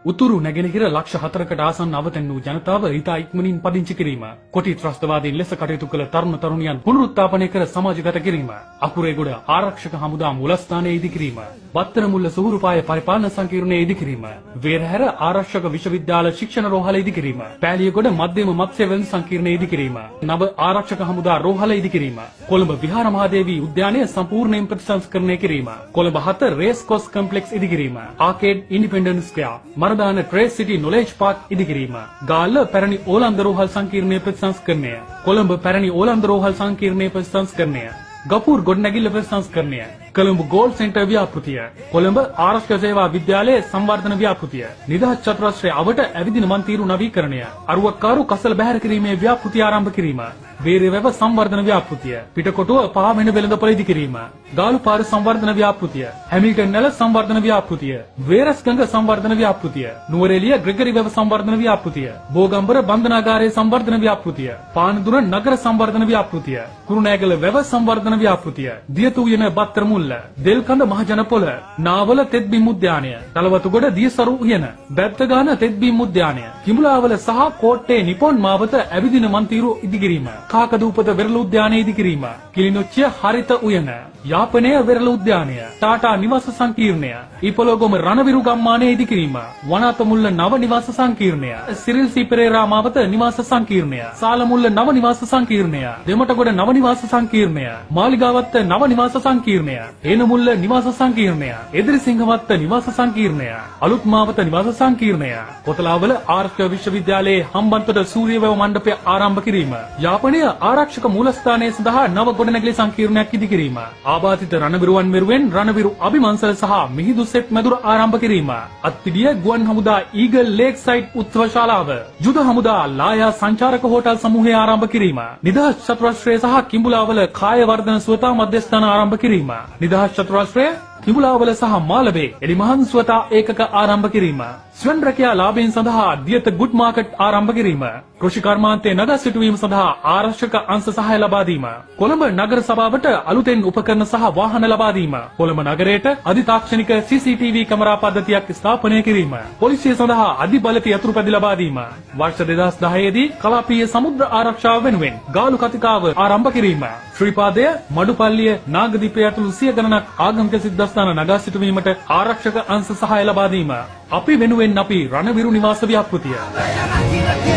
උතුරු නැගෙනහිර ලක්ෂ 4කට ආසන්න අවතැන් වූ ජනතාව ඊට ඉක්මනින් පදිංචි කිරීම, කොටි ත්‍රස්තවාදීන් ලෙස කටයුතු කළ තරුණ තරුණියන් පුනරුත්ථාපනය කර සමාජගත කිරීම, අකුරේගොඩ ආරක්ෂක හමුදා මූලස්ථානයේ ඉදි කිරීම, බත්තරමුල්ල සුහුරුපාය පරිපාලන සංකීර්ණයේ ඉදි කිරීම, වේරහැර ආරක්ෂක විශ්වවිද්‍යාල ශික්ෂණ රෝහල ඉදි කිරීම, පෑලියගොඩ මධ්‍යම මත්ස්‍ය වෙළඳ සංකීර්ණයේ ඉදි කිරීම, නව ආරක්ෂක හමුදා රෝහල ඉදි කිරීම, කොළඹ විහාර මහදේවී උද්‍යානය සම්පූර්ණයෙන් ප්‍රතිසංස්කරණය කිරීම, කොළඹ 7 රේස් කෝස් කම්ප්ලෙක්ස් ඉදි කිරීම, Arcade independence square, Maradana trace සිටි නොලෙජ් පාර්ක් ඉදි කිරීම, ගාල්ල පැරණි ඕලන්ද රෝහල් සංකීර්ණයේ ප්‍රතිසංස්කරණය, කොළඹ පැරණි ඕලන්ද රෝහල් සංකීර්ණයේ ප්‍රතිසංස්කරණය, ගපූර් ගොඩනැගිල්ල ප්‍රතිසංස්කරණය, කොළඹ ගෝල්ඩ් සෙන්ටර් ව්‍යාපෘතිය, කොළඹ ආරක්ෂක සේවා විද්‍යාලයේ සංවර්ධන ව්‍යාපෘතිය, නිදහස් චතුරස්‍රය අවට ඇවිදින මන්තිරු නවීකරණය, අරුවක්කාරු කසල බැහැර කිරීමේ ව්‍යාපෘතිය ආරම්භ කිරීම, වේරවැව සංවර්ධන ව්‍යාපෘතිය, පිටකොටුව පාවෙන වෙළඳපොළ ඉදි කිරීම, ගාලුපාර සංවර්ධන ව්‍යාපෘතිය, හැමිල්ටන් නැල සංවර්ධන ව්‍යාපෘතිය, වේරස්ගඟ සංවර්ධන ව්‍යාපෘතිය, නුවරඑළිය ග්‍රෙගරි වැව සංවර්ධන ව්‍යාපෘතිය, බෝගම්බර බන්ධනාගාරයේ සංවර්ධන ව්‍යාපෘතිය, පානදුර නගර සංවර්ධන ව්‍යාපෘතිය, කුරුණෑගල වැව සංවර්ධන ව්‍යාපෘතිය, දියතුයන බත්තරමුල්ල, දෙල්කඳ මහජනපොළ, නාවල තෙත්බිම් උද්‍යානය, තලවතුගොඩ දියසරු උයන, බැත්තගාන තෙත්බිම් උද්‍යානය, කිඹුලාවල සහ කෝට්ටේ නිපොන් මාවත ඇවිදින මන්තිරු ඉදි කිරීම, කාකදූපත වෙරළ උද්‍යානය ඉදි කිරීම, කිලිනොච්චිය හරිත උයන, යාපනය වෙරළ උද්‍යානය, ටාටා නිවාස සංකීර්ණය, ඉපොලොගොම රණවිරු ගම්මානය ඉදි කිරීම, වනාතමුල්ල නව නිවාස සංකීර්ණය, සිරිල් සී පෙරේරා මාවත නිවාස සංකීර්ණය, සාලමුල්ල නව නිවාස සංකීර්ණය, දෙමටගොඩ නව නිවාස සංකීර්ණය, මාලිගාවත්ත නව නිවාස සංකීර්ණය, ඒනමුල්ල නිවාස සංකීර්ණය, එදිරිසිංහවත්ත නිවාස සංකීර්ණය, අලුත් මාවත නිවාස සංකීර්ණය, කොතලාවල ආර්ථික විශ්වවිද්‍යාලයේ හම්බන්තොට සූරියවැව මණ්ඩපය ආරම්භ කිරීම, යාපනය ආරක්ෂක මූලස්ථානය සඳහා නව ගොඩනැගිලි සංකීර්ණයක් ඉදි කිරීම, ආබාධිත රණවිරුවන් වෙනුවෙන් රණවිරු අභිමන්සල් සහ මිහිඳු සෙත් මැදුර ආරම්භ කිරීම, අත්තිඩිය ගුවන් හමුදා ඊගල් ලේක් සයිඩ් උත්සව ශාලාව, යුද හමුදා ලායා සංචාරක හෝටල් සමූහය ආරම්භ කිරීම, නිදහස් චතුරස්‍රය සහ කිඹුලාවල කාය වර්ධන සුවතා මධ්‍යස්ථාන ආරම්භ කිරීම, නිදහස් චතුරස්‍රය කිඹුලාවල සහ මාලබේ එලිමහන් සුවතා ඒකක ආරම්භ කිරීම, ස්වන් රැකියා ලාභයෙන් සඳහා දියත ගුඩ් මාකට් ආරම්භ කිරීම, කෘෂි කර්මාන්තයේ නගා සිටුවීම සඳහා ආරක්ෂක අංශ සහාය ලබා දීම, කොළඹ නගර සභාවට අලුතෙන් උපකරණ සහ වාහන ලබා දීම, කොළඹ නගරයට අධිතාක්ෂණික CCTV කැමරා පද්ධතියක් ස්ථාපනය කිරීම, පොලිසිය සඳහා අධි බලත යතුරුපැදි ලබා දීම, වර්ෂ 2010 දී කලාපීය සමුද්‍ර ආරක්ෂාව වෙනුවෙන් ගාලු කතිකාව ආරම්භ කිරීම, ශ්‍රීපාදය, මඩුපල්ලිය, නාගදීපය ඇතුළු සිය ගණනක් ආගමික සිද්ධාස්ථාන නගා සිටුවීමට ආරක්ෂක අංශ සහාය ලබා දීම, අපි වෙනුවෙන් අපි රණවිරු නිවාස ව්‍යාපෘතිය.